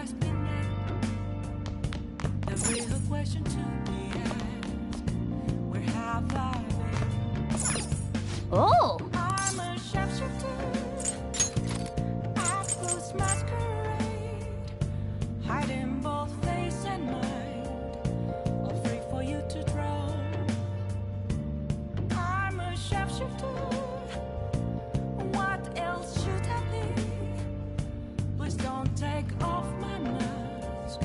just been there. The real question to be asked, where have I been? Oh! I'm a sharpshooter at this masquerade, hiding both face and mind, all free for you to draw. I'm a sharpshooter. What else should I be? Please don't take off my mask,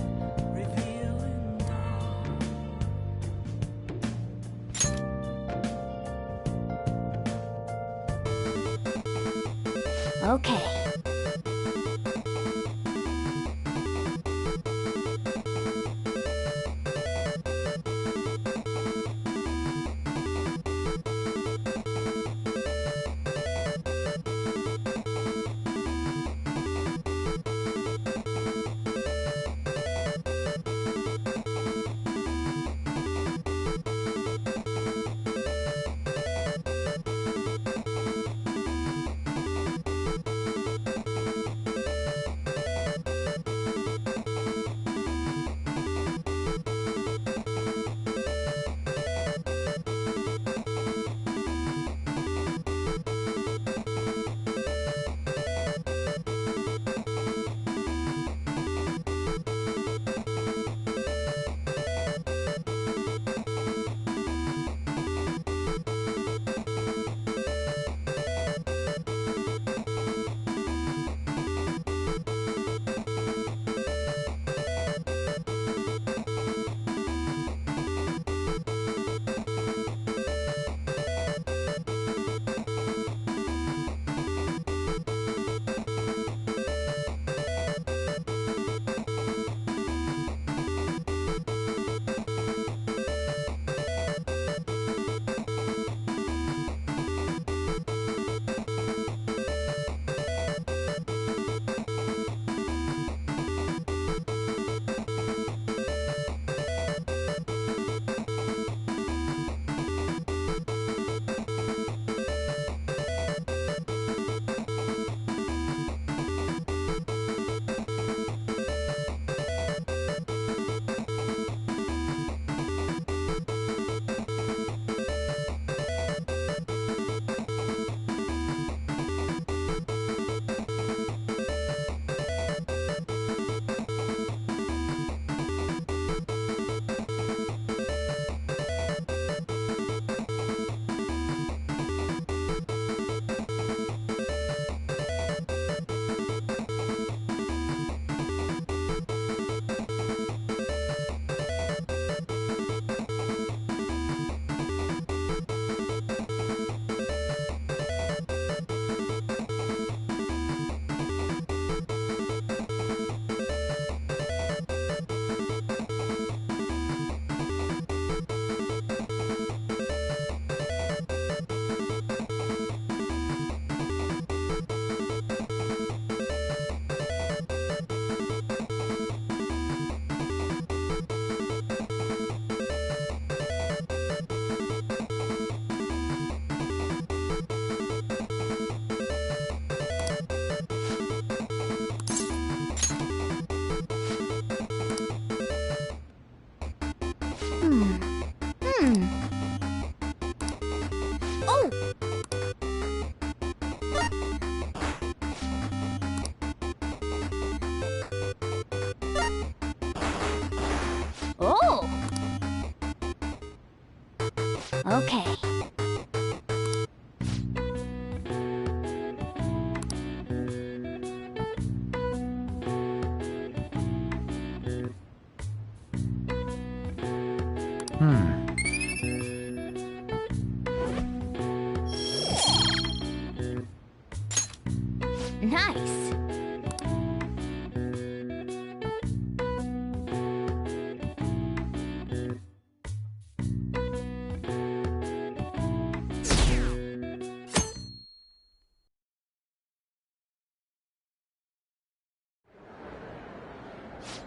revealing dawn. Okay. Oh! Oh! Okay. Nice.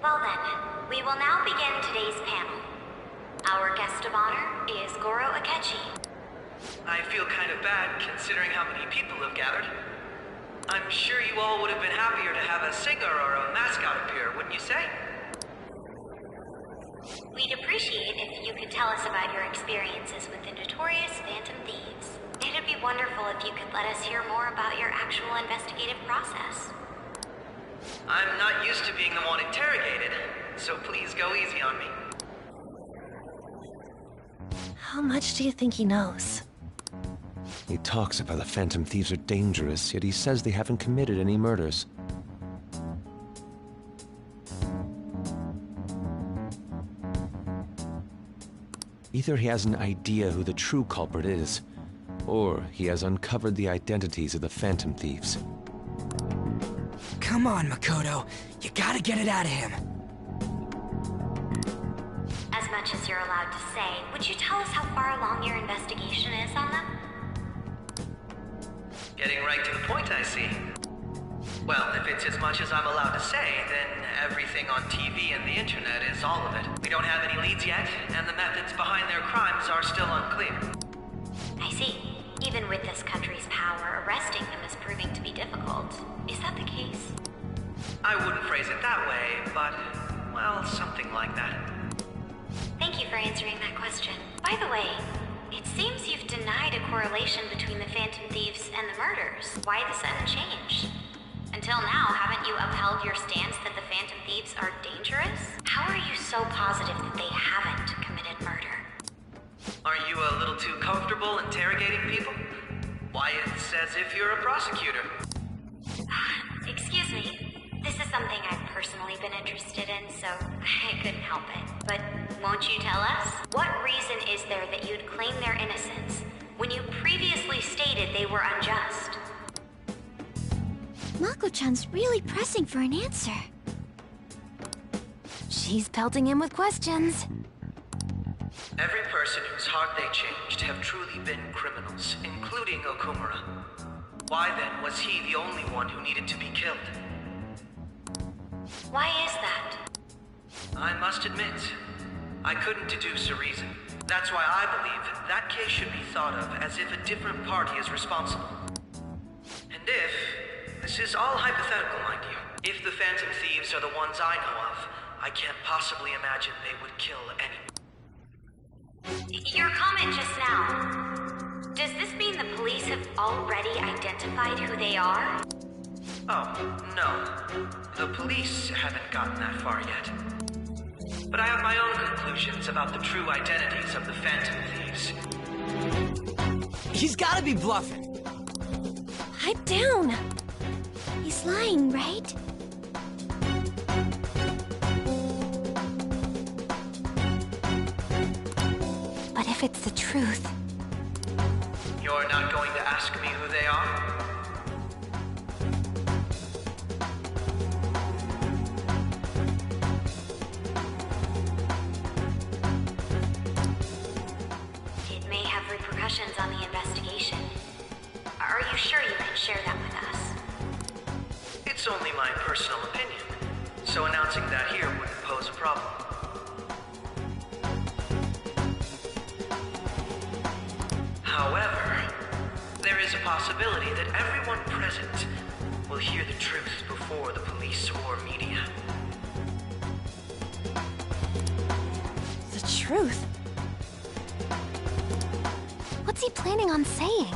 Well then, we will now begin today's panel. Our guest of honor is Goro Akechi. I feel kind of bad considering how many people have gathered. I'm sure you all would have been happier to have a singer or a mascot appear, wouldn't you say? We'd appreciate if you could tell us about your experiences with the notorious Phantom Thieves. It'd be wonderful if you could let us hear more about your actual investigative process. I'm not used to being the one interrogated, so please go easy on me. How much do you think he knows? He talks about the Phantom Thieves are dangerous, yet he says they haven't committed any murders. Either he has an idea who the true culprit is, or he has uncovered the identities of the Phantom Thieves. Come on, Makoto. You gotta get it out of him. As much as you're allowed to say, would you tell us how far along your investigation is on them? Getting right to the point, I see. Well, if it's as much as I'm allowed to say, then everything on TV and the internet is all of it. We don't have any leads yet, and the methods behind their crimes are still unclear. I see. Even with this country's power, arresting them is proving to be difficult. Is that the case? I wouldn't phrase it that way, but, well, something like that. Thank you for answering that question. By the way, it seems you've denied a correlation between the Phantom Thieves and the murders. Why the sudden change? Until now, haven't you upheld your stance that the Phantom Thieves are dangerous? How are you so positive that they haven't committed murder? Aren't you a little too comfortable interrogating people? Why, it's as if you're a prosecutor. Excuse me. This is something I've personally been interested in, so I couldn't help it. But won't you tell us? What reason is there that you'd claim their innocence when you previously stated they were unjust? Mako-chan's really pressing for an answer. She's pelting him with questions. Every person whose heart they changed have truly been criminals, including Okumura. Why then was he the only one who needed to be killed? Why is that? I must admit, I couldn't deduce a reason. That's why I believe that case should be thought of as if a different party is responsible. And if, this is all hypothetical, mind you, if the Phantom Thieves are the ones I know of, I can't possibly imagine they would kill anyone. Your comment just now, does this mean the police have already identified who they are? Oh, no. The police haven't gotten that far yet. But I have my own conclusions about the true identities of the Phantom Thieves. He's gotta be bluffing. Pipe down. He's lying, right? But if it's the truth... You're not going to ask me who they are? It may have repercussions on the investigation. Are you sure you can share that with us? It's only my personal opinion, so announcing that here wouldn't pose a problem. However, there is a possibility that everyone present will hear the truth before the police or media. The truth? What's he planning on saying?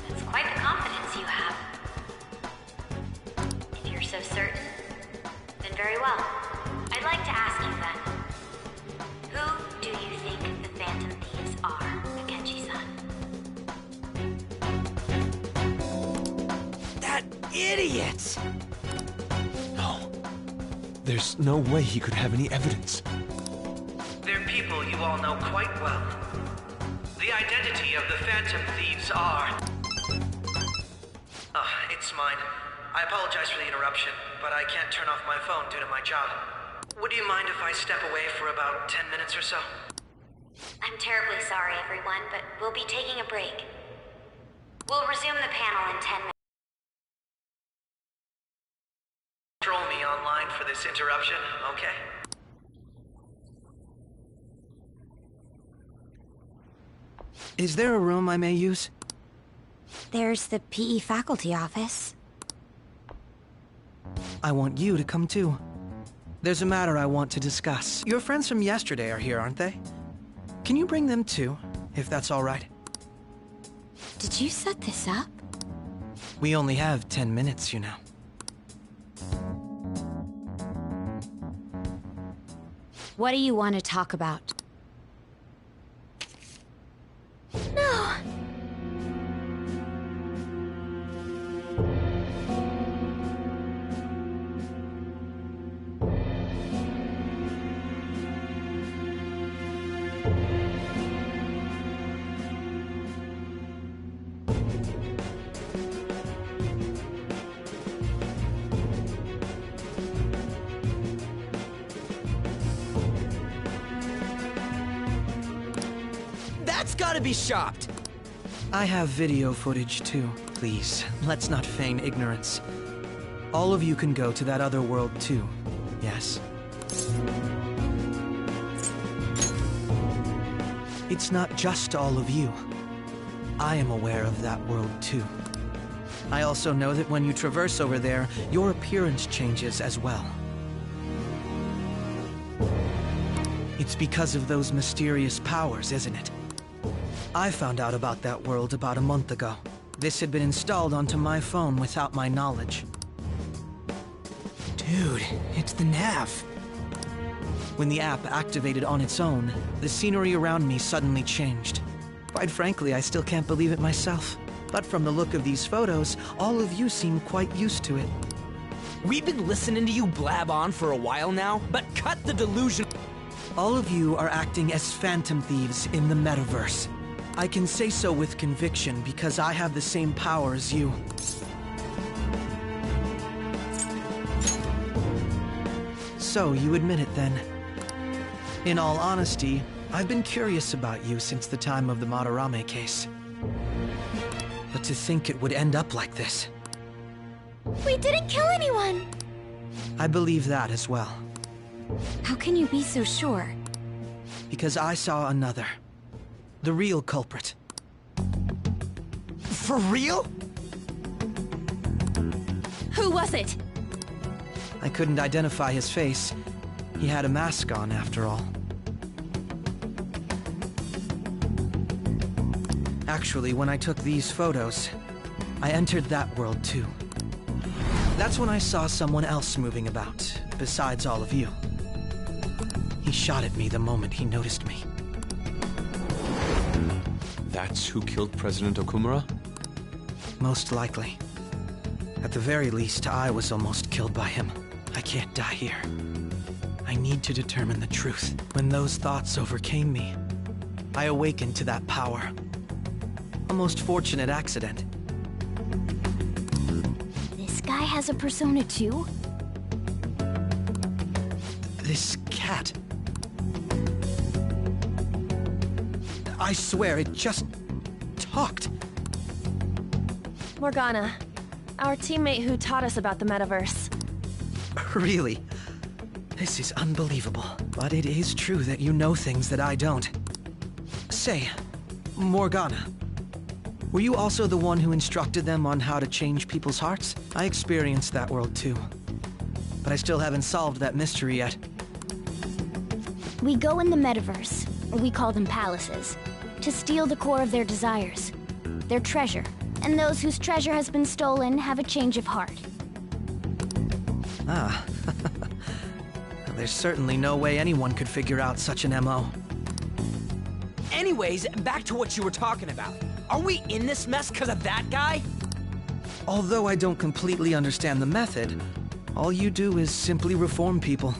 That's quite the confidence you have. If you're so certain, then very well. I'd like to ask you then. Who do you think the Phantom Thieves are, Akechi-san? That idiot! No. There's no way he could have any evidence. They're people you all know quite well. The identity of the Phantom Thieves are... it's mine. I apologize for the interruption, but I can't turn off my phone due to my job. Would you mind if I step away for about 10 minutes or so? I'm terribly sorry, everyone, but we'll be taking a break. We'll resume the panel in 10 minutes. Troll me online for this interruption, okay? Is there a room I may use? There's the PE faculty office. I want you to come too. There's a matter I want to discuss. Your friends from yesterday are here, aren't they? Can you bring them too, if that's all right? Did you set this up? We only have 10 minutes, you know. What do you want to talk about? No! That's gotta be shopped. I have video footage too. Please, let's not feign ignorance. All of you can go to that other world too, yes? It's not just all of you. I am aware of that world too. I also know that when you traverse over there, your appearance changes as well. It's because of those mysterious powers, isn't it? I found out about that world about a month ago. This had been installed onto my phone without my knowledge. Dude, it's the nav. When the app activated on its own, the scenery around me suddenly changed. Quite frankly, I still can't believe it myself. But from the look of these photos, all of you seem quite used to it. We've been listening to you blab on for a while now, but cut the delusion. All of you are acting as phantom thieves in the metaverse. I can say so with conviction because I have the same power as you. So, you admit it then. In all honesty, I've been curious about you since the time of the Madarame case. But to think it would end up like this. We didn't kill anyone! I believe that as well. How can you be so sure? Because I saw another. The real culprit. For real? Who was it? I couldn't identify his face. He had a mask on, after all. Actually, when I took these photos, I entered that world too. That's when I saw someone else moving about, besides all of you. He shot at me the moment he noticed me. That's who killed President Okumura? Most likely. At the very least, I was almost killed by him. I can't die here. I need to determine the truth. When those thoughts overcame me, I awakened to that power. A most fortunate accident. This guy has a persona too? This cat. I swear, it just talked. Morgana, our teammate who taught us about the metaverse. Really? This is unbelievable. But it is true that you know things that I don't. Say, Morgana, were you also the one who instructed them on how to change people's hearts? I experienced that world too. But I still haven't solved that mystery yet. We go in the metaverse, or we call them palaces, to steal the core of their desires, their treasure. And those whose treasure has been stolen have a change of heart. Ah. There's certainly no way anyone could figure out such an MO. Anyways, back to what you were talking about. Are we in this mess because of that guy? Although I don't completely understand the method, all you do is simply reform people.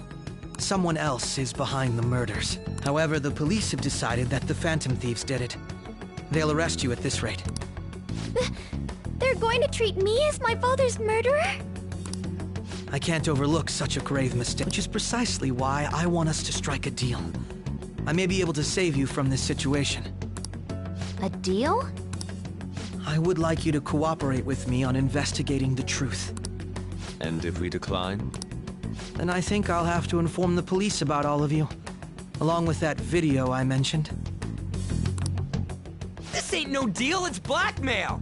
Someone else is behind the murders. However, the police have decided that the Phantom Thieves did it. They'll arrest you at this rate. They're going to treat me as my father's murderer? I can't overlook such a grave mistake, which is precisely why I want us to strike a deal. I may be able to save you from this situation. A deal? I would like you to cooperate with me on investigating the truth. And if we decline? Then I think I'll have to inform the police about all of you, along with that video I mentioned. This ain't no deal, it's blackmail!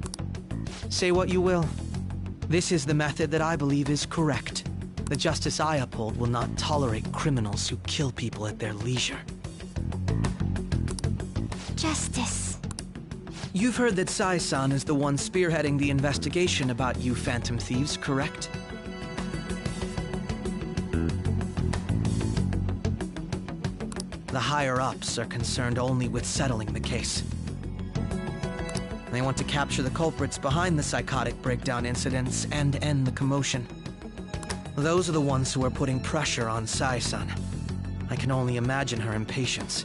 Say what you will. This is the method that I believe is correct. The justice I uphold will not tolerate criminals who kill people at their leisure. Justice. You've heard that Sai-san is the one spearheading the investigation about you Phantom Thieves, correct? The higher-ups are concerned only with settling the case. They want to capture the culprits behind the psychotic breakdown incidents and end the commotion. Those are the ones who are putting pressure on Sai-san. I can only imagine her impatience.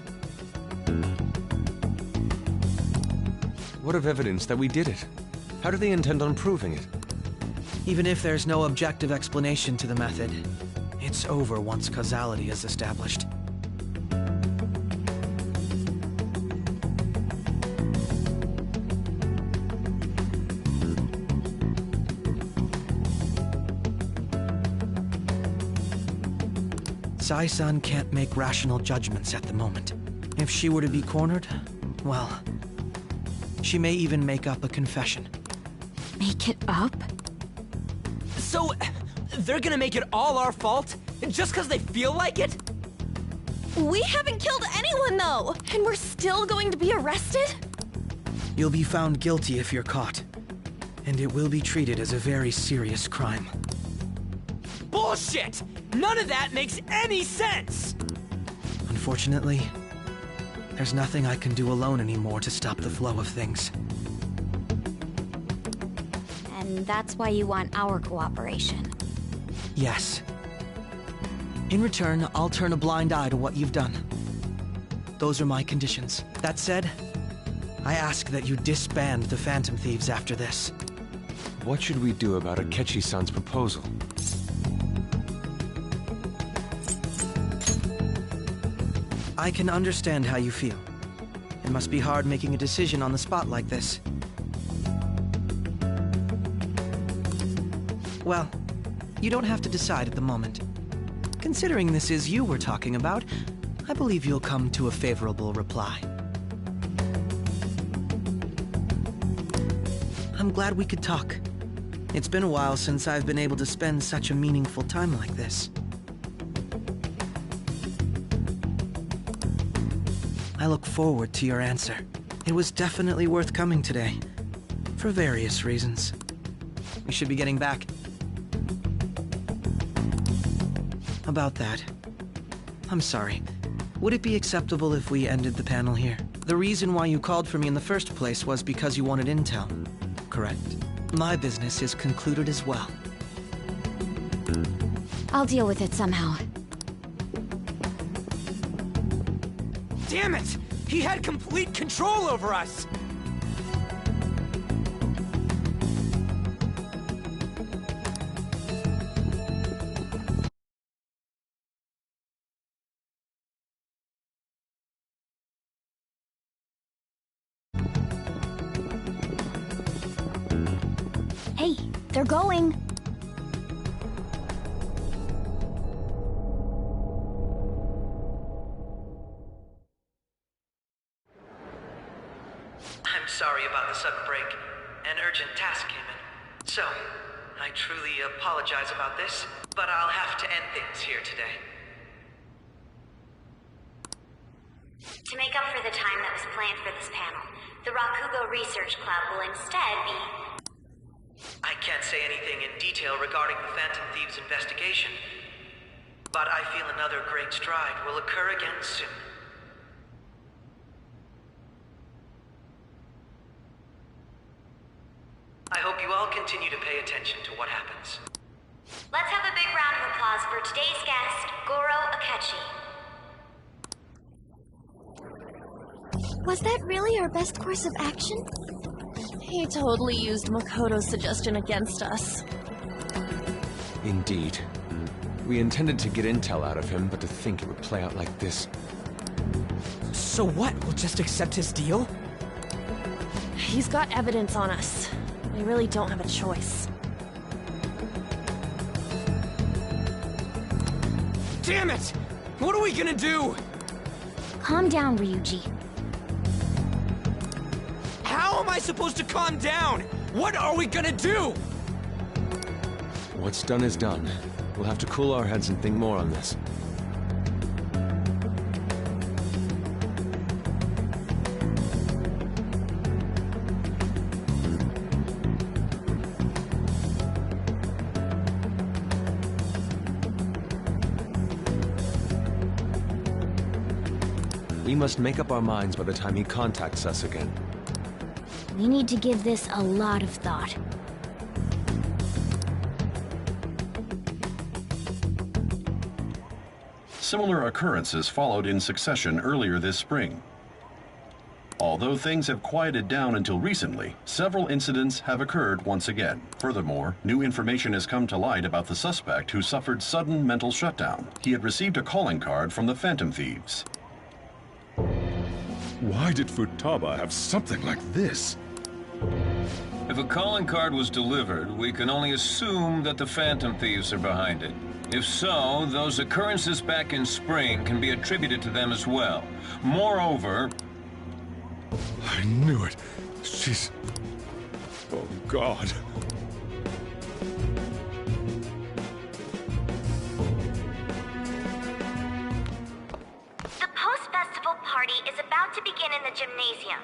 What of evidence that we did it? How do they intend on proving it? Even if there's no objective explanation to the method, it's over once causality is established. Sai-san can't make rational judgments at the moment. If she were to be cornered, well, she may even make up a confession. Make it up? So, they're gonna make it all our fault? Just because they feel like it? We haven't killed anyone, though! And we're still going to be arrested? You'll be found guilty if you're caught, and it will be treated as a very serious crime. Bullshit! None of that makes any sense! Unfortunately, there's nothing I can do alone anymore to stop the flow of things. And that's why you want our cooperation. Yes. In return, I'll turn a blind eye to what you've done. Those are my conditions. That said, I ask that you disband the Phantom Thieves after this. What should we do about Akechi-san's proposal? I can understand how you feel. It must be hard making a decision on the spot like this. Well, you don't have to decide at the moment. Considering this is you we're talking about, I believe you'll come to a favorable reply. I'm glad we could talk. It's been a while since I've been able to spend such a meaningful time like this. I look forward to your answer. It was definitely worth coming today, for various reasons. We should be getting back. About that, I'm sorry. Would it be acceptable if we ended the panel here? The reason why you called for me in the first place was because you wanted intel, correct? My business is concluded as well. I'll deal with it somehow. Damn it! He had complete control over us! Hey, they're going! I'm sorry about the sudden break. An urgent task came in. So, I truly apologize about this, but I'll have to end things here today. To make up for the time that was planned for this panel, the Rakugo Research Club will instead be... I can't say anything in detail regarding the Phantom Thieves investigation, but I feel another great stride will occur again soon. I hope you all continue to pay attention to what happens. Let's have a big round of applause for today's guest, Goro Akechi. Was that really our best course of action? He totally used Makoto's suggestion against us. Indeed. We intended to get intel out of him, but to think it would play out like this. So what? We'll just accept his deal? He's got evidence on us. We really don't have a choice. Damn it! What are we gonna do? Calm down, Ryuji. How am I supposed to calm down? What are we gonna do? What's done is done. We'll have to cool our heads and think more on this. We must make up our minds by the time he contacts us again. We need to give this a lot of thought. Similar occurrences followed in succession earlier this spring. Although things have quieted down until recently, several incidents have occurred once again. Furthermore, new information has come to light about the suspect who suffered sudden mental shutdown. He had received a calling card from the Phantom Thieves. Why did Futaba have something like this? If a calling card was delivered, we can only assume that the Phantom Thieves are behind it. If so, those occurrences back in spring can be attributed to them as well. Moreover... I knew it. She's... Oh, God. The post-festival party is about to begin in the gymnasium.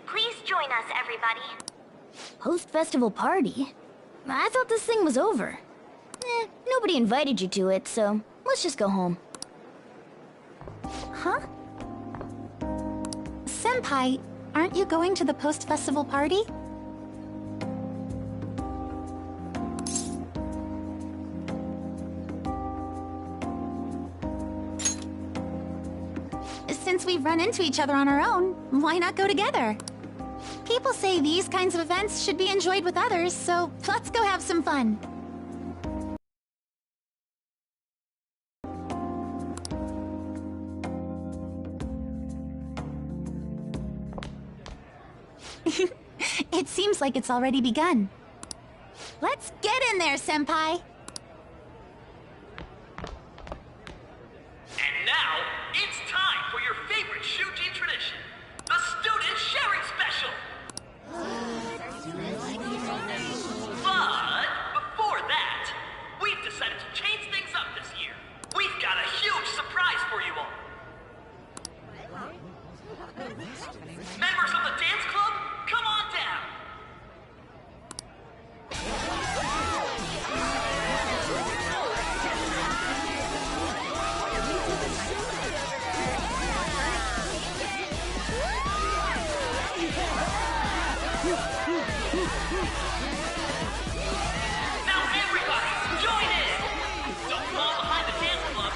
Please join us, everybody. Post-festival party? I thought this thing was over. Nobody invited you to it, so let's just go home. Huh? Senpai, aren't you going to the post-festival party? Since we've run into each other on our own, why not go together? People say these kinds of events should be enjoyed with others, so let's go have some fun. It seems like it's already begun. Let's get in there, Senpai! And now, it's time for your favorite Shuji tradition, the Student Sharing Special! But before that, we've decided to change things up this year. We've got a huge surprise for you all. Members of the dance club, come on down! Now everybody, join in! Don't fall behind the dance club.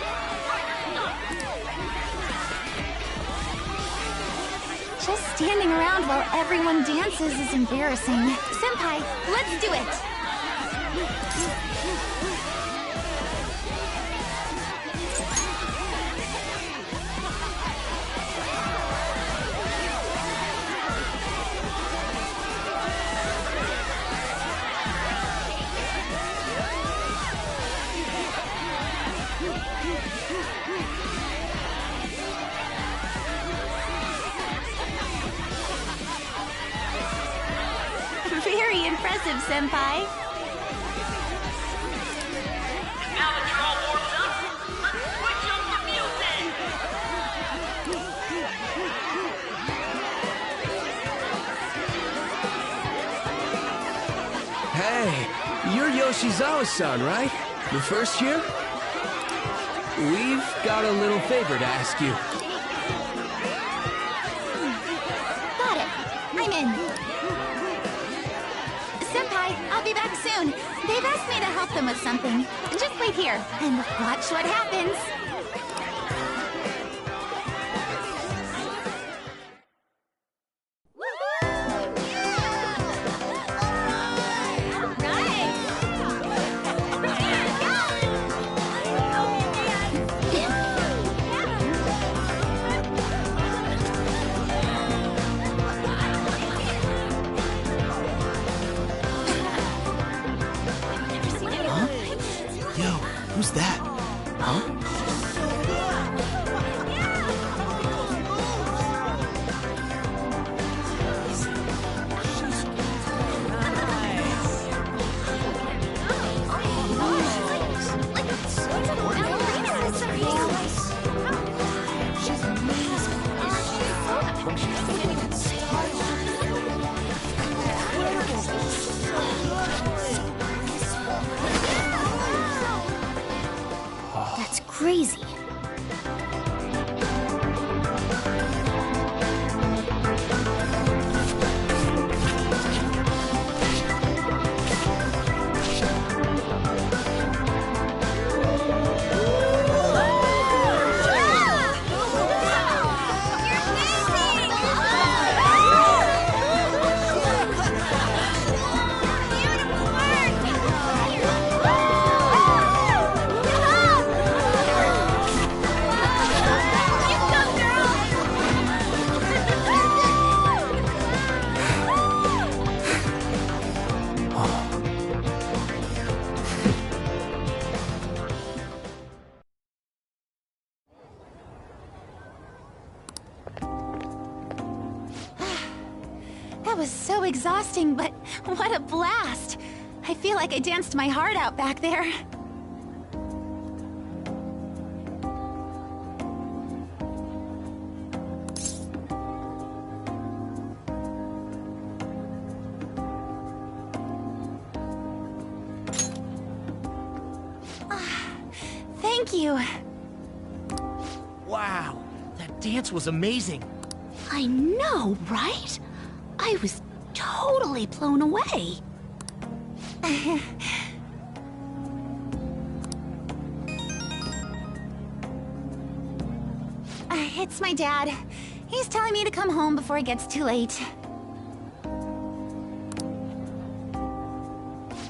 Just standing around while everyone dances is embarrassing. Senpai, let's do it! Very impressive, Senpai. Now that you're all warmed up, let's switch up the music! Hey, you're Yoshizawa-san, right? The first year? We've got a little favor to ask you. Got it. I'm in. Senpai, I'll be back soon. They've asked me to help them with something. Just wait here and watch what happens. Who's that? Huh? crazy. That was so exhausting, but what a blast! I feel like I danced my heart out back there. Thank you. Wow, that dance was amazing. I know, right? I was totally blown away. It's my dad. He's telling me to come home before it gets too late.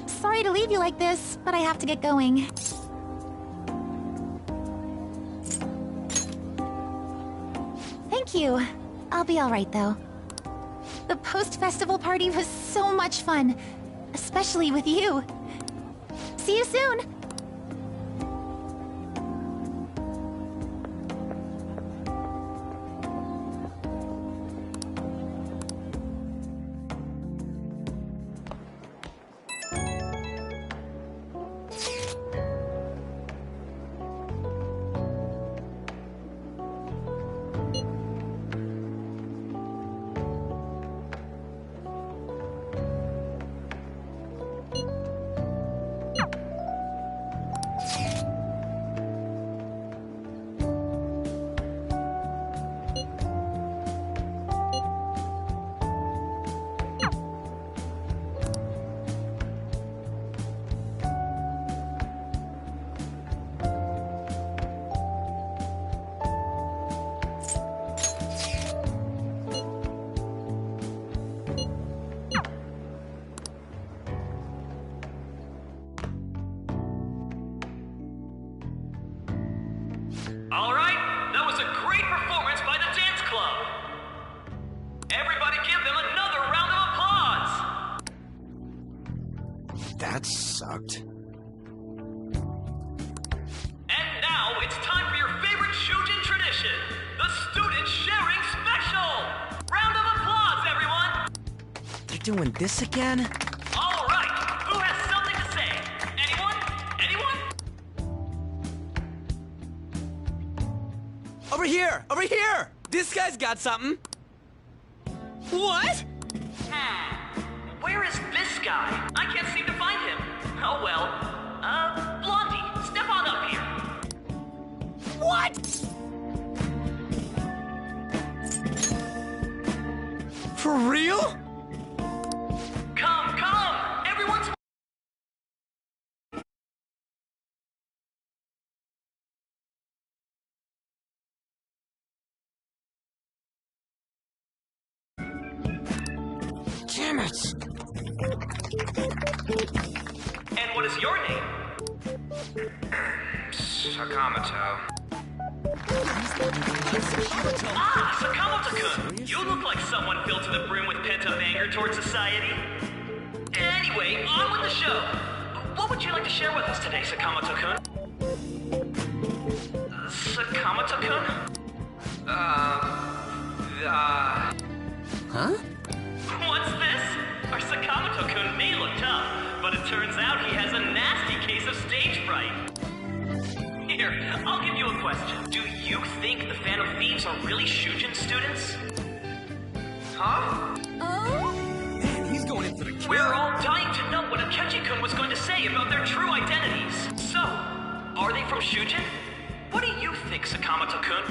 Sorry to leave you like this, but I have to get going. Thank you. I'll be all right, though. The post-festival party was so much fun, especially with you. See you soon! All right, that was a great performance by the dance club. Everybody give them another round of applause. That sucked. And now it's time for your favorite Shujin tradition, the student sharing special. Round of applause, everyone. They're doing this again? All right, who has something to say? Anyone? Anyone? Over here! Over here! This guy's got something. What? Where is this guy? I can't seem to find him. Oh well. Blondie, step on up here. What? For real? Come, come! Everyone's... Damn it! And what is your name? Sakamoto. Ah, Sakamoto-kun! You look like someone filled to the brim with pent-up anger towards society. Anyway, on with the show. What would you like to share with us today, Sakamoto-kun? Sakamoto-kun? Huh? What's this? Our Sakamoto-kun may look tough, but it turns out he has a nasty case of stage fright. Here, I'll give you a question. Do you think the Phantom Thieves are really Shujin students? Huh? Man, he's going in for the kill. We're all dying to know what Akechi-kun was going to say about their true identities. So, are they from Shujin? what do you think, Sakamoto-kun?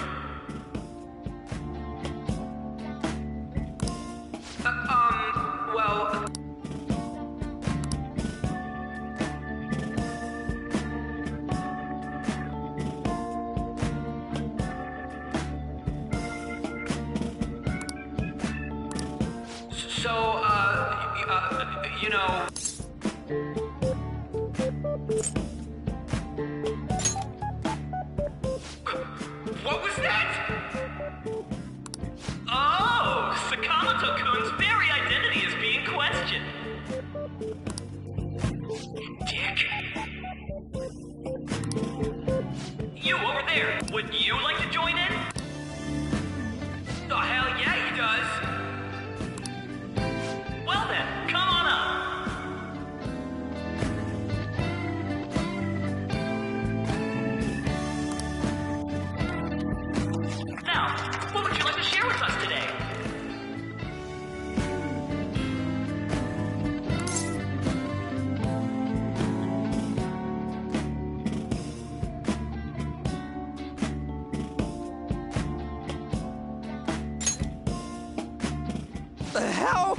Well... So, you know... What was that? Oh, Sakamoto-kun's very identity is being questioned. Dick. You over there, would you like to join in? Oh, hell yeah, he does. Well then, come on up. Now, what would you like to share with us today? The hell?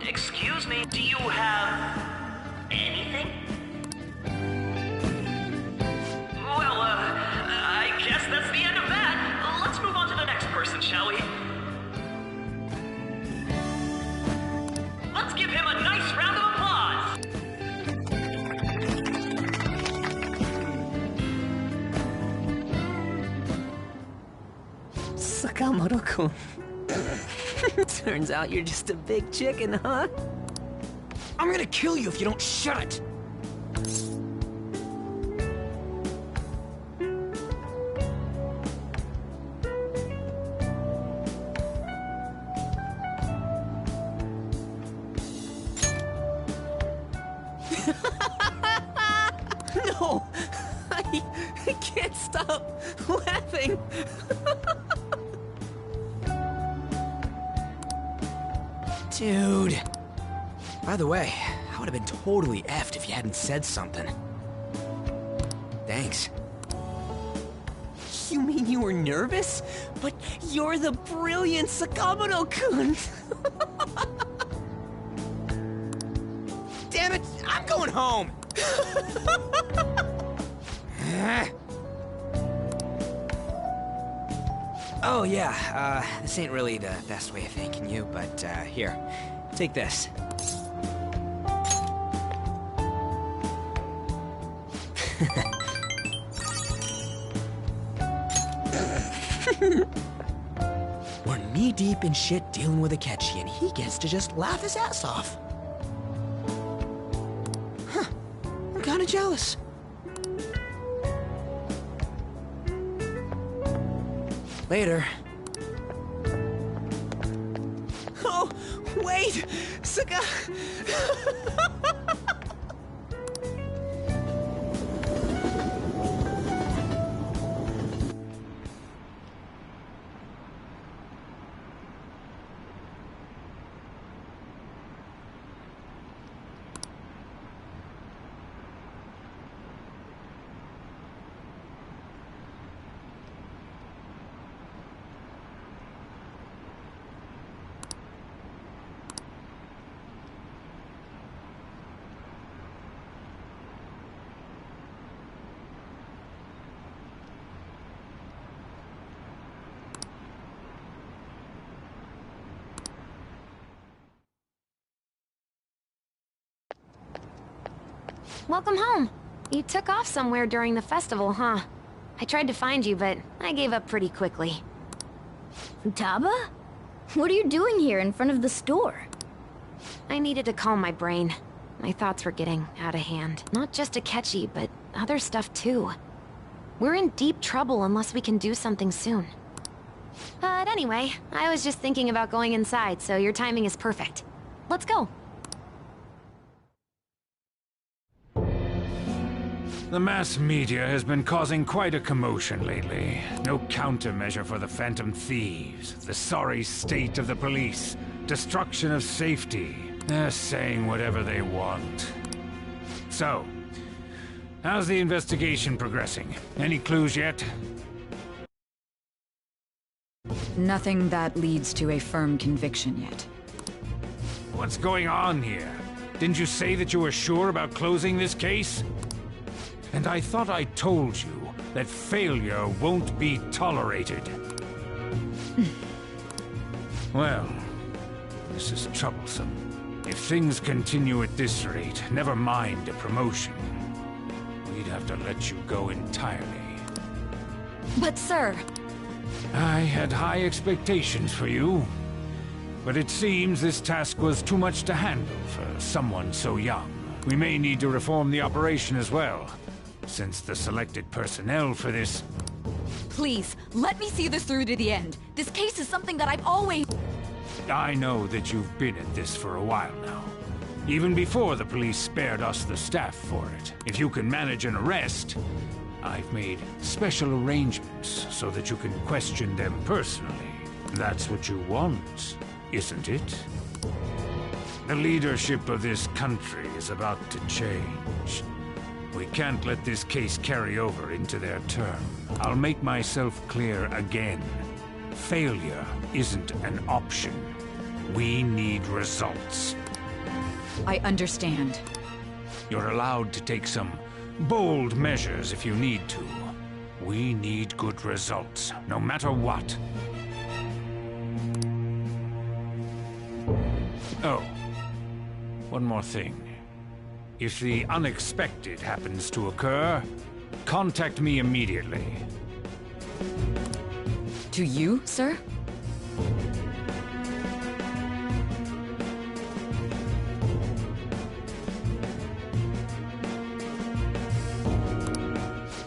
Excuse me, do you have anything? Well, I guess that's the end of that. Let's move on to the next person, shall we? Let's give him a nice round of applause. Sakamoto-kun. Turns out you're just a big chicken, huh? I'm gonna kill you if you don't shut it! No! I can't stop laughing! Dude. By the way, I would have been totally effed if you hadn't said something. Thanks. You mean you were nervous? But you're the brilliant Sakamoto-kun! Damn it, I'm going home! Oh yeah, this ain't really the best way of thanking you, but here, take this. We're knee-deep in shit dealing with Akechi, and he gets to just laugh his ass off. Huh, I'm kinda jealous. Later. Oh, wait! Saka... Welcome home. You took off somewhere during the festival, huh? I tried to find you, but I gave up pretty quickly. Futaba? What are you doing here in front of the store? I needed to calm my brain. My thoughts were getting out of hand. Not just Akechi, but other stuff too. We're in deep trouble unless we can do something soon. But anyway, I was just thinking about going inside, so your timing is perfect. Let's go. The mass media has been causing quite a commotion lately. No countermeasure for the Phantom Thieves, the sorry state of the police, destruction of safety. They're saying whatever they want. So, how's the investigation progressing? Any clues yet? Nothing that leads to a firm conviction yet. What's going on here? Didn't you say that you were sure about closing this case? And I thought I told you that failure won't be tolerated. Well, this is troublesome. If things continue at this rate, never mind a promotion. We'd have to let you go entirely. But sir... I had high expectations for you. But it seems this task was too much to handle for someone so young. We may need to reform the operation as well, since the selected personnel for this... Please, let me see this through to the end. This case is something that I've always... I know that you've been at this for a while now. Even before the police spared us the staff for it. If you can manage an arrest, I've made special arrangements so that you can question them personally. That's what you want, isn't it? The leadership of this country is about to change. We can't let this case carry over into their term. I'll make myself clear again. Failure isn't an option. We need results. I understand. You're allowed to take some bold measures if you need to. We need good results, no matter what. Oh, one more thing. If the unexpected happens to occur, contact me immediately. To you, sir?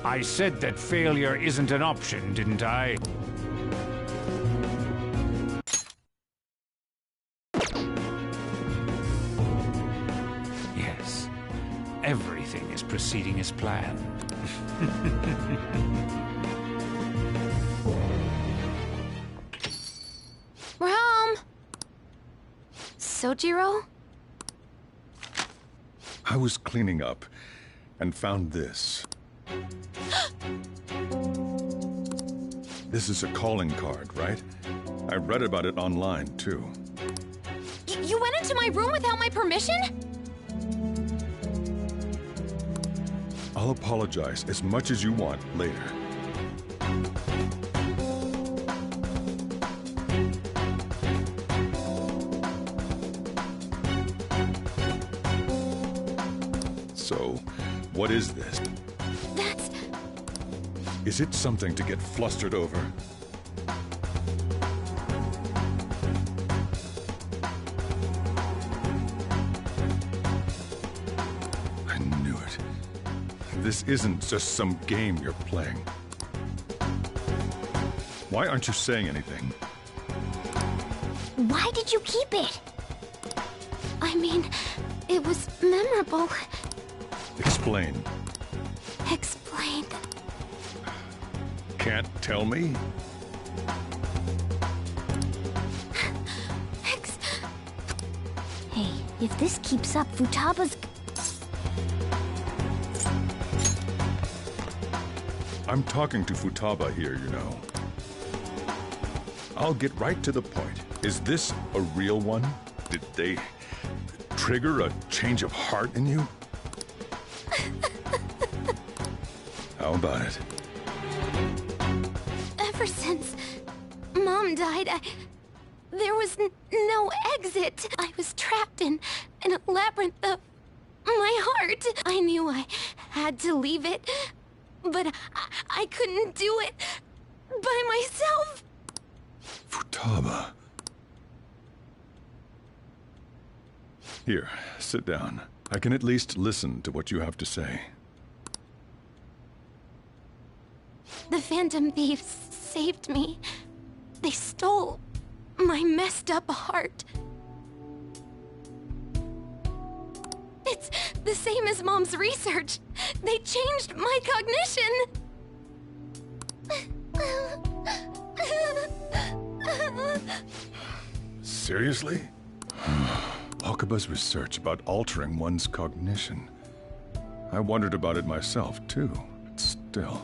I said that failure isn't an option, didn't I? Yes. Everything is proceeding as planned. We're home! Sojiro? I was cleaning up and found this. This is a calling card, right? I read about it online, too. You went into my room without my permission? I'll apologize as much as you want later. So, what is this? That's... Is it something to get flustered over? I knew it. This isn't just some game you're playing. Why aren't you saying anything? Why did you keep it? I mean, it was memorable. Explain. Explain. Can't tell me? Hey, if this keeps up, Futaba's... I'm talking to Futaba here, you know. I'll get right to the point. Is this a real one? Did they trigger a change of heart in you? How about it? Ever since Mom died, there was no exit. I was trapped in a labyrinth of my heart. I knew I had to leave it, but I couldn't do it by myself. Futaba. Here, sit down. I can at least listen to what you have to say. The Phantom Thieves saved me. They stole my messed up heart. It's the same as Mom's research. They changed my cognition. Seriously? Wakaba's research about altering one's cognition. I wondered about it myself, too. But still.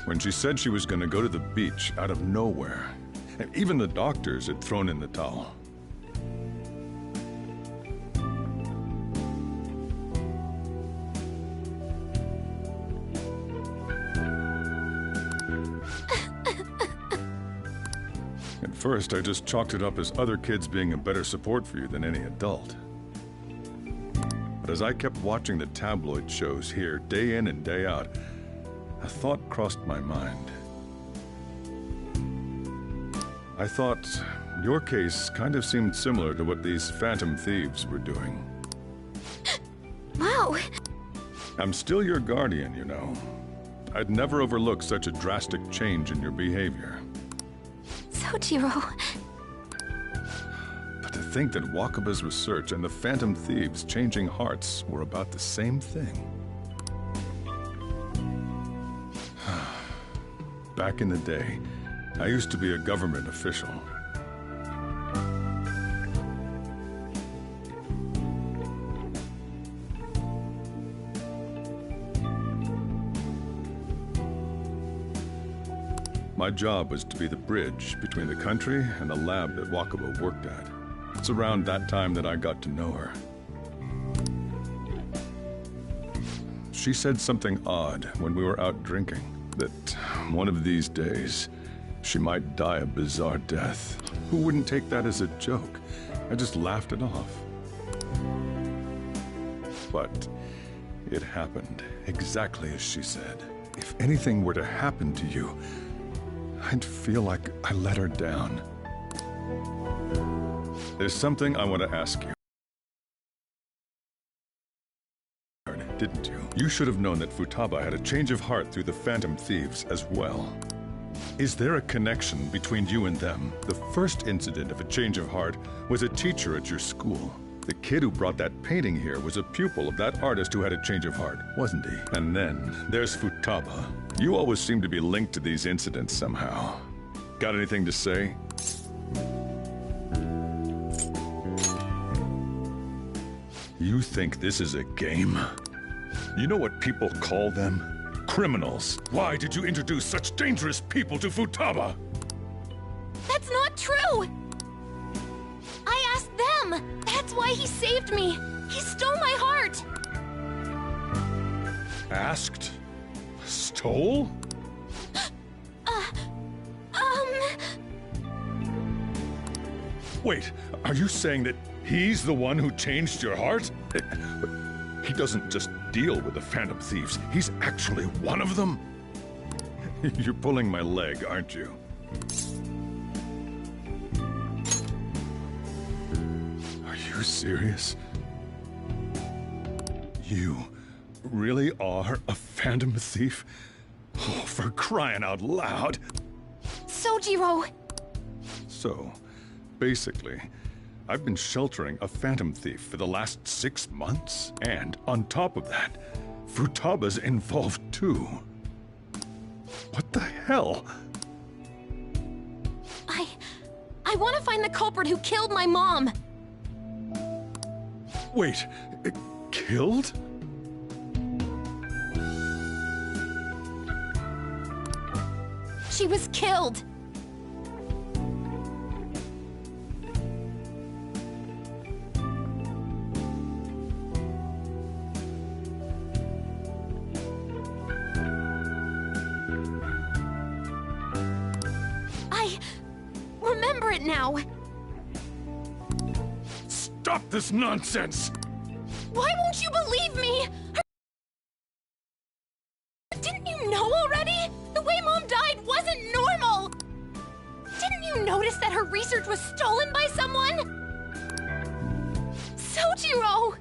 When she said she was going to go to the beach out of nowhere, and even the doctors had thrown in the towel. At first, I just chalked it up as other kids being a better support for you than any adult. But as I kept watching the tabloid shows here, day in and day out, a thought crossed my mind. I thought your case kind of seemed similar to what these Phantom Thieves were doing. Wow. I'm still your guardian, you know. I'd never overlook such a drastic change in your behavior. Sojiro. But to think that Wakaba's research and the Phantom Thieves changing hearts were about the same thing. Back in the day, I used to be a government official. My job was to be the bridge between the country and the lab that Wakaba worked at. It's around that time that I got to know her. She said something odd when we were out drinking, that one of these days, she might die a bizarre death. Who wouldn't take that as a joke? I just laughed it off. But it happened exactly as she said. If anything were to happen to you, I'd feel like I let her down. There's something I want to ask you. Didn't you? You should have known that Futaba had a change of heart through the Phantom Thieves as well. Is there a connection between you and them? The first incident of a change of heart was a teacher at your school. The kid who brought that painting here was a pupil of that artist who had a change of heart, wasn't he? And then there's Futaba. You always seem to be linked to these incidents somehow. Got anything to say? You think this is a game? You know what people call them? Criminals. Why did you introduce such dangerous people to Futaba? That's not true! I asked them! That's why he saved me! He stole my heart! Asked? Stole? Wait, are you saying that he's the one who changed your heart? He doesn't just deal with the Phantom Thieves. He's actually one of them? You're pulling my leg, aren't you? Are you serious? You really are a Phantom Thief? Oh, for crying out loud! Sojiro! So, basically, I've been sheltering a Phantom Thief for the last 6 months. And on top of that, Futaba's involved too. What the hell? I want to find the culprit who killed my mom! Wait, killed? She was killed! Remember it now! Stop this nonsense! Why won't you believe me? Didn't you know already? The way Mom died wasn't normal! notice that her research was stolen by someone? Sojiro!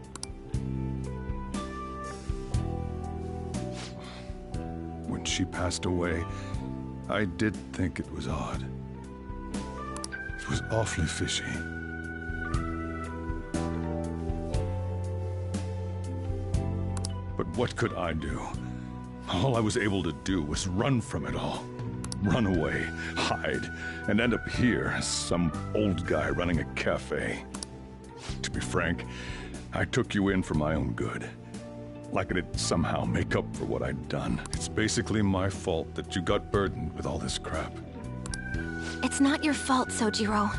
When she passed away, I did think it was odd. It was awfully fishy. But what could I do? All I was able to do was run from it all. Run away, hide, and end up here as some old guy running a cafe. To be frank, I took you in for my own good. Like it'd somehow make up for what I'd done. It's basically my fault that you got burdened with all this crap. It's not your fault, Sojiro.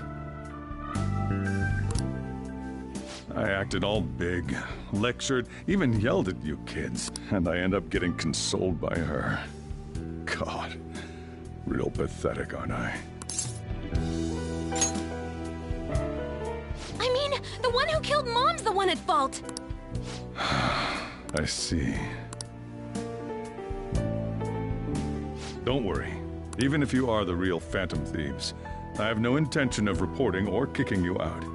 I acted all big, lectured, even yelled at you kids, and I end up getting consoled by her. God, real pathetic, aren't I? I mean, the one who killed Mom's the one at fault. I see. Don't worry. Even if you are the real Phantom Thieves, I have no intention of reporting or kicking you out.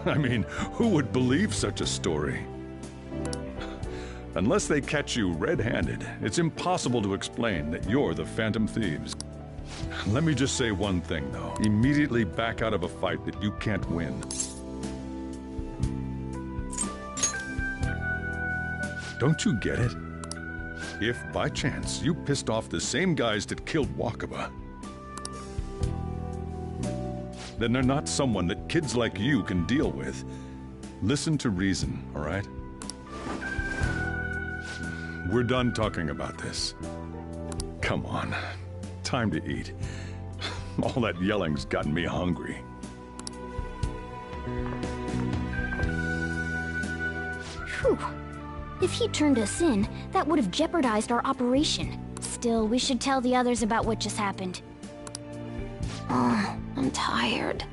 I mean, who would believe such a story? Unless they catch you red-handed, it's impossible to explain that you're the Phantom Thieves. Let me just say one thing, though. Immediately back out of a fight that you can't win. Don't you get it? If, by chance, you pissed off the same guys that killed Wakaba, then they're not someone that kids like you can deal with. Listen to reason, all right? We're done talking about this. Come on, time to eat. All that yelling's gotten me hungry. Whew. If he turned us in, that would have jeopardized our operation. Still, we should tell the others about what just happened. Oh, I'm tired.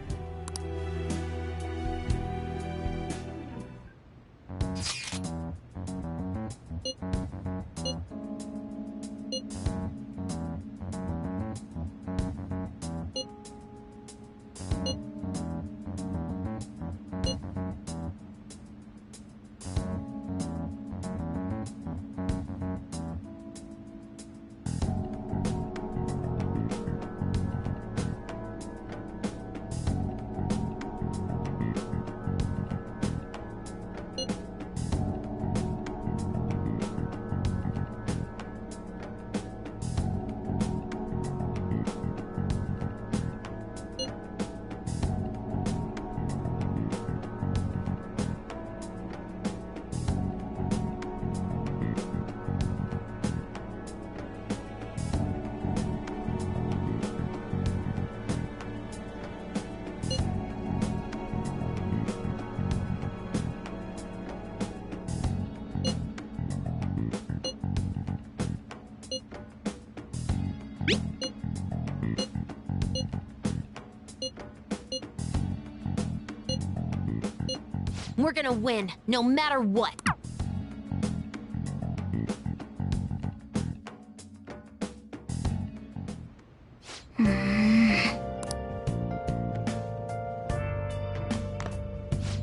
We're gonna win, no matter what.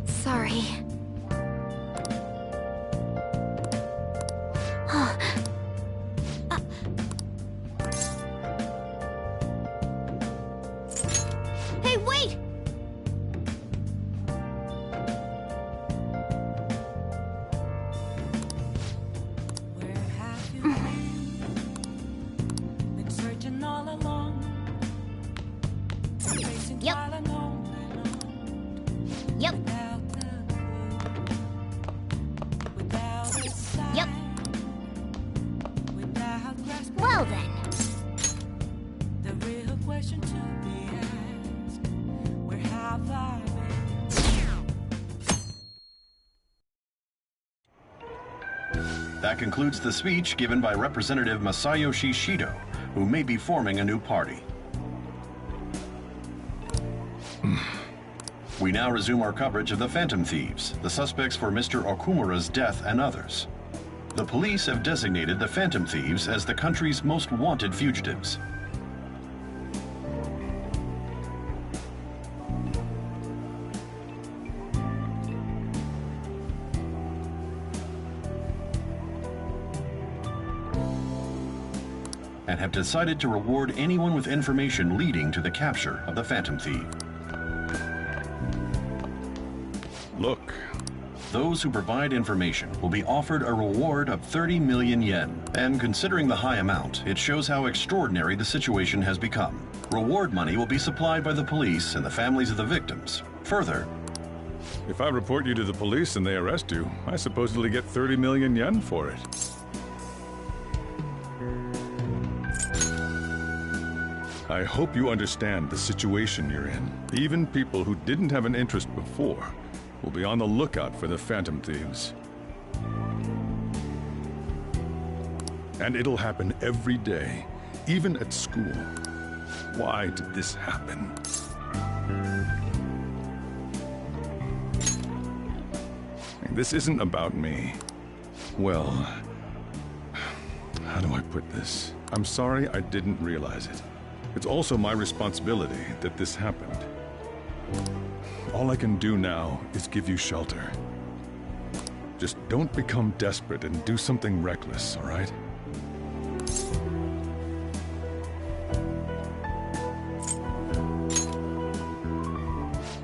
Sorry. Hey, wait! Yep. Yep. Yep. Well then. The real question to be asked, where have I been? That concludes the speech given by Representative Masayoshi Shido, who may be forming a new party. We now resume our coverage of the Phantom Thieves, the suspects for Mr. Okumura's death and others. The police have designated the Phantom Thieves as the country's most wanted fugitives. have decided to reward anyone with information leading to the capture of the Phantom Thief. Look. Those who provide information will be offered a reward of 30 million yen. And considering the high amount, it shows how extraordinary the situation has become. Reward money will be supplied by the police and the families of the victims. Further, if I report you to the police and they arrest you, I supposedly get 30 million yen for it. I hope you understand the situation you're in. Even people who didn't have an interest before will be on the lookout for the Phantom Thieves. And it'll happen every day, even at school. Why did this happen? This isn't about me. Well, how do I put this? I'm sorry I didn't realize it. It's also my responsibility that this happened. All I can do now is give you shelter. Just don't become desperate and do something reckless, all right?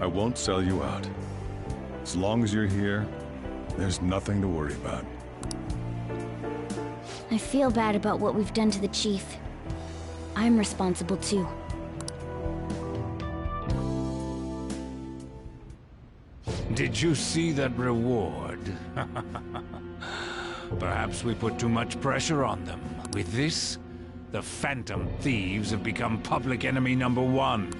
I won't sell you out. As long as you're here, there's nothing to worry about. I feel bad about what we've done to the chief. I'm responsible too. Did you see that reward? Perhaps we put too much pressure on them. With this, the Phantom Thieves have become public enemy number 1.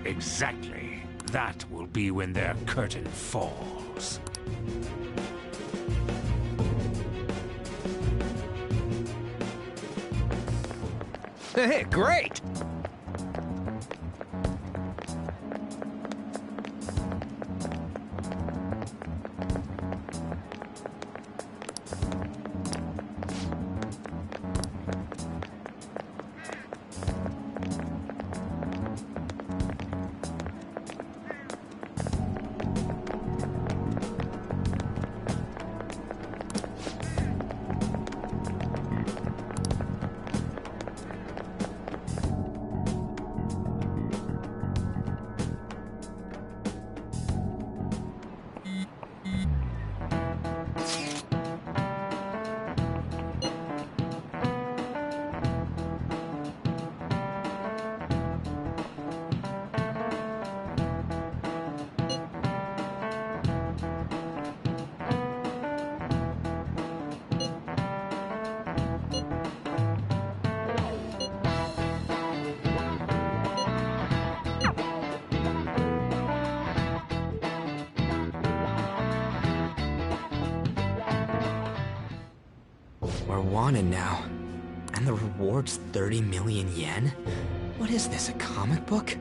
Exactly. That will be when their curtain falls. Hey, great! We're wanted now. And the reward's 30 million yen? What is this, a comic book?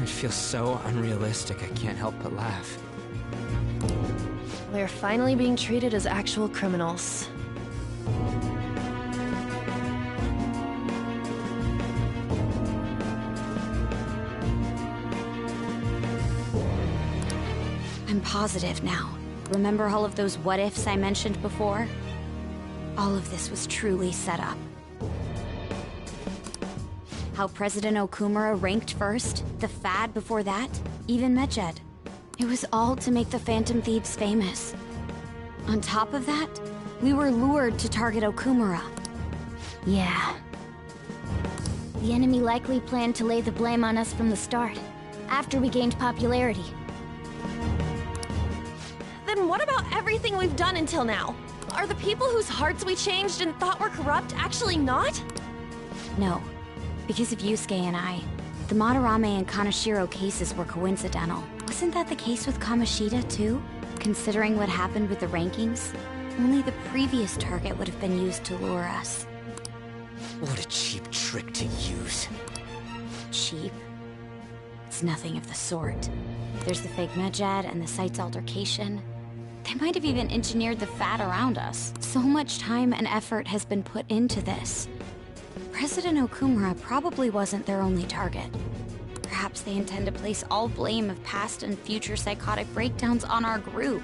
It feels so unrealistic, I can't help but laugh. We're finally being treated as actual criminals. I'm positive now. Remember all of those what-ifs I mentioned before? All of this was truly set up. How President Okumura ranked first, the Fad before that, even Medjed. It was all to make the Phantom Thieves famous. On top of that, we were lured to target Okumura. Yeah. The enemy likely planned to lay the blame on us from the start, after we gained popularity. Then what about everything we've done until now? Are the people whose hearts we changed and thought were corrupt actually not? No. Because of Yusuke and I, the Madarame and Kaneshiro cases were coincidental. Wasn't that the case with Kamoshida, too? Considering what happened with the rankings, only the previous target would have been used to lure us. What a cheap trick to use. Cheap? It's nothing of the sort. There's the fake Medjad and the site's altercation. They might have even engineered the fat around us. So much time and effort has been put into this. President Okumura probably wasn't their only target. Perhaps they intend to place all blame of past and future psychotic breakdowns on our group.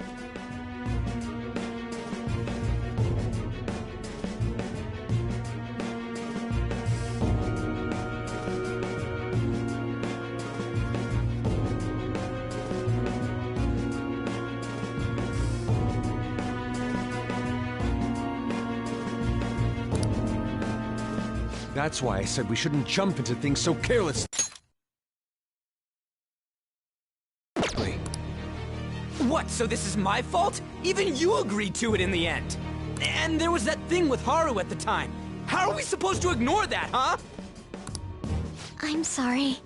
That's why I said we shouldn't jump into things so carelessly. What, so this is my fault? Even you agreed to it in the end. And there was that thing with Haru at the time. How are we supposed to ignore that, huh? I'm sorry.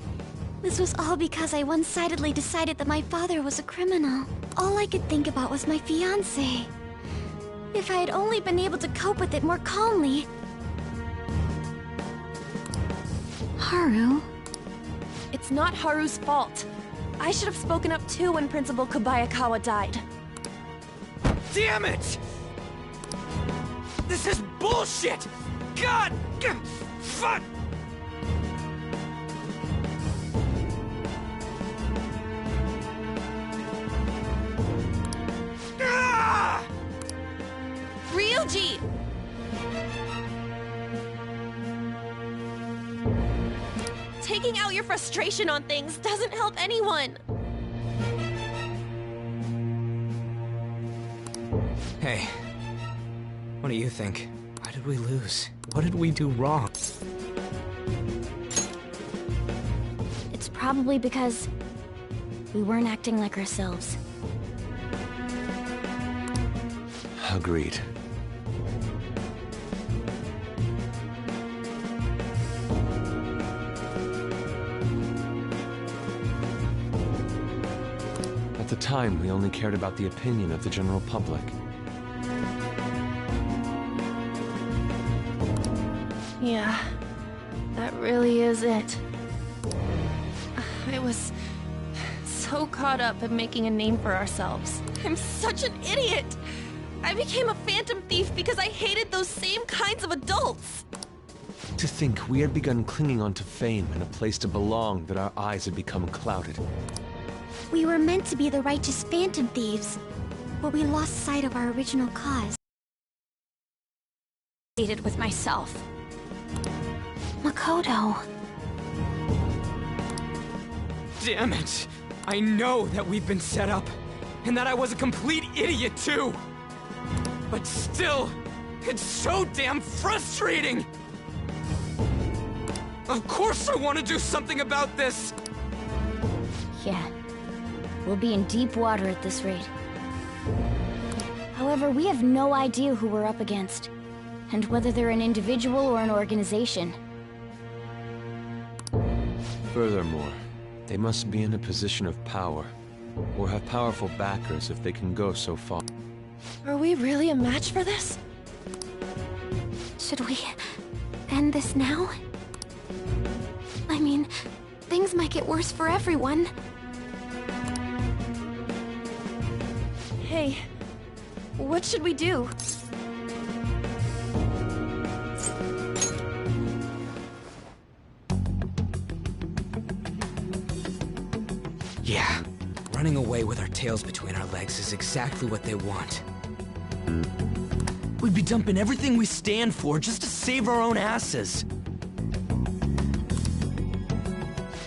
This was all because I one-sidedly decided that my father was a criminal. All I could think about was my fiancé. If I had only been able to cope with it more calmly. Haru? It's not Haru's fault. I should have spoken up too when Principal Kobayakawa died. Damn it! This is bullshit! God! Fuck! Ah! Ryuji! Taking out your frustration on things doesn't help anyone. Hey, what do you think? Why did we lose? What did we do wrong? It's probably because we weren't acting like ourselves. Agreed. At the time, we only cared about the opinion of the general public. Yeah, that really is it. I was so caught up in making a name for ourselves. I'm such an idiot! I became a phantom thief because I hated those same kinds of adults! To think we had begun clinging onto fame and a place to belong, that our eyes had become clouded. We were meant to be the righteous phantom thieves, but we lost sight of our original cause. With myself. Makoto. Damn it! I know that we've been set up, and that I was a complete idiot too! But still, it's so damn frustrating! Of course I want to do something about this! Yeah. We'll be in deep water at this rate. However, we have no idea who we're up against, and whether they're an individual or an organization. Furthermore, they must be in a position of power, or have powerful backers if they can go so far. Are we really a match for this? Should we end this now? I mean, things might get worse for everyone. Hey, what should we do? Yeah, running away with our tails between our legs is exactly what they want. We'd be dumping everything we stand for just to save our own asses.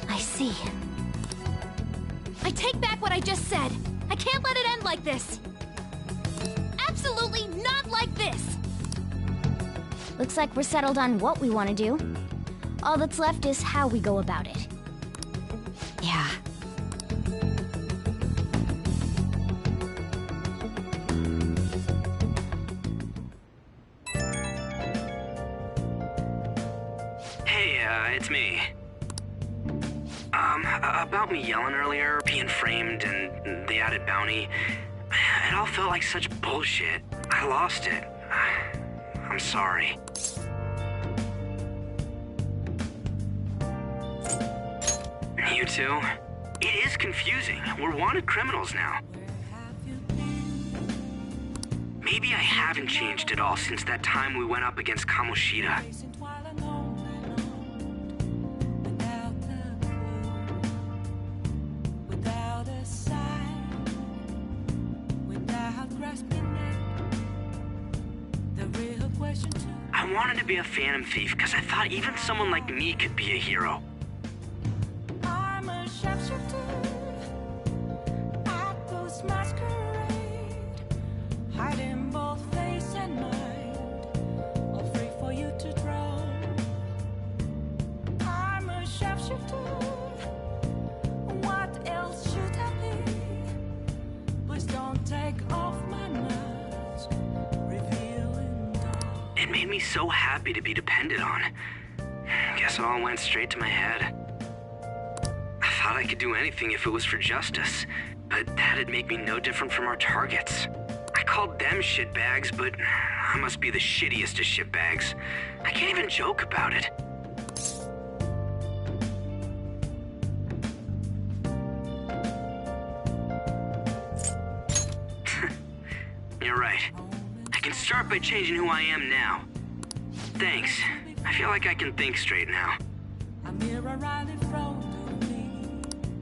I see. I take back what I just said. I can't let it end like this. Absolutely not like this. Looks like we're settled on what we want to do. All that's left is how we go about it. Yeah. Hey, it's me. About me yelling earlier, being framed, and the added bounty, it all felt like such bullshit. I lost it. I'm sorry. You too? It is confusing. We're wanted criminals now. Maybe I haven't changed at all since that time we went up against Kamoshida. I wanted to be a Phantom Thief because I thought even someone like me could be a hero. I'm a sharpshooter at Ghost Masquerade, hiding both face and mind, all free for you to draw. I'm a sharpshooter. What else should I be? Please don't take off my mask, revealing dawn. It made me so happy to be depended on. Guess it all went straight to my head. I thought I could do anything if it was for justice, but that'd make me no different from our targets. I called them shitbags, but I must be the shittiest of shitbags. I can't even joke about it. You're right. I can start by changing who I am now. Thanks. I feel like I can think straight now.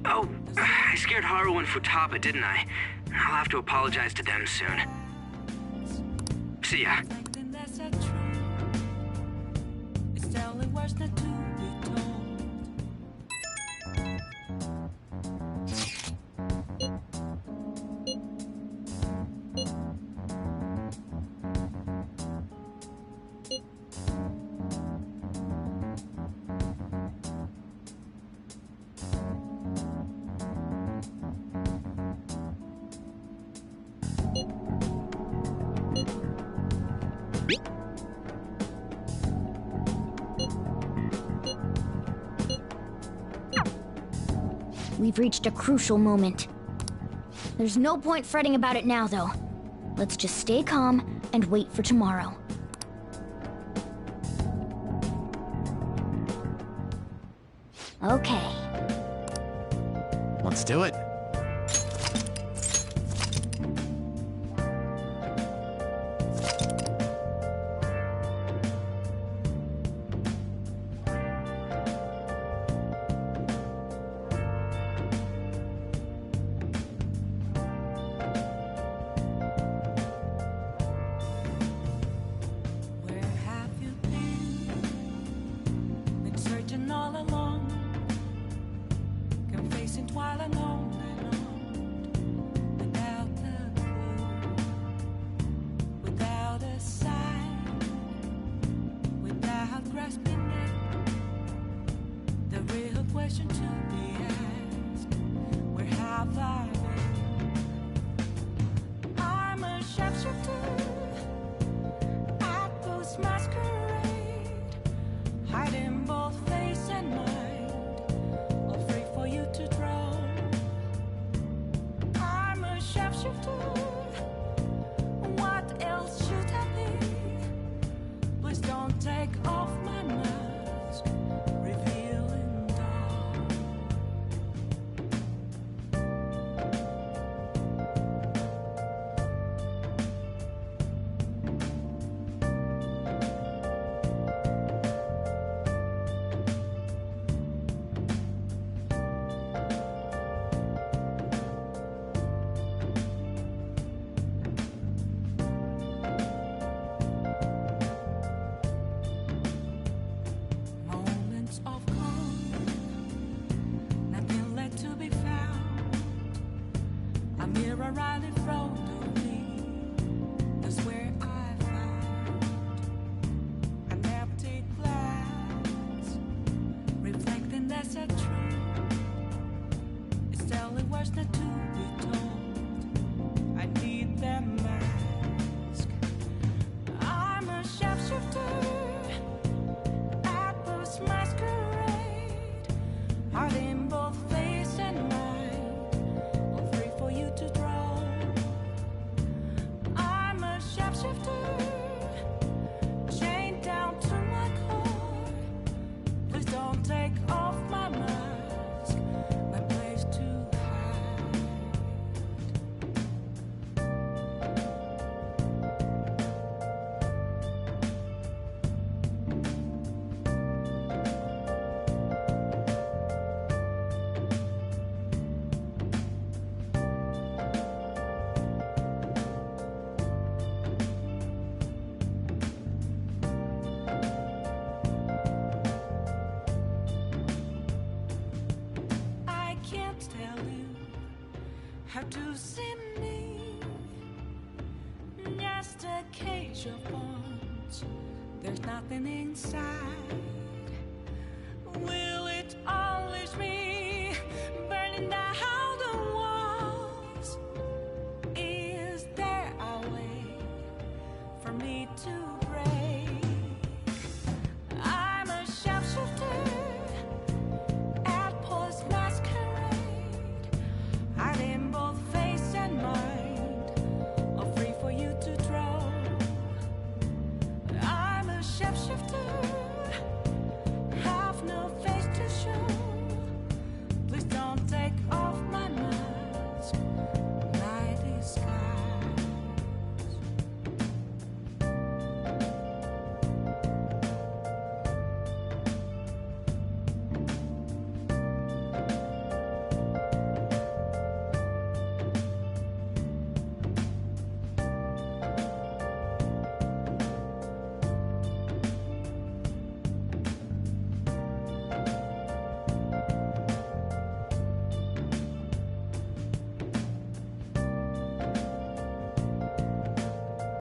Oh, I scared Haru and Futaba, didn't I? I'll have to apologize to them soon. See ya. We've reached a crucial moment. There's no point fretting about it now, though. Let's just stay calm and wait for tomorrow. Okay. Let's do it. Take off my mask. How to see me? Just a cage of bones. There's nothing inside.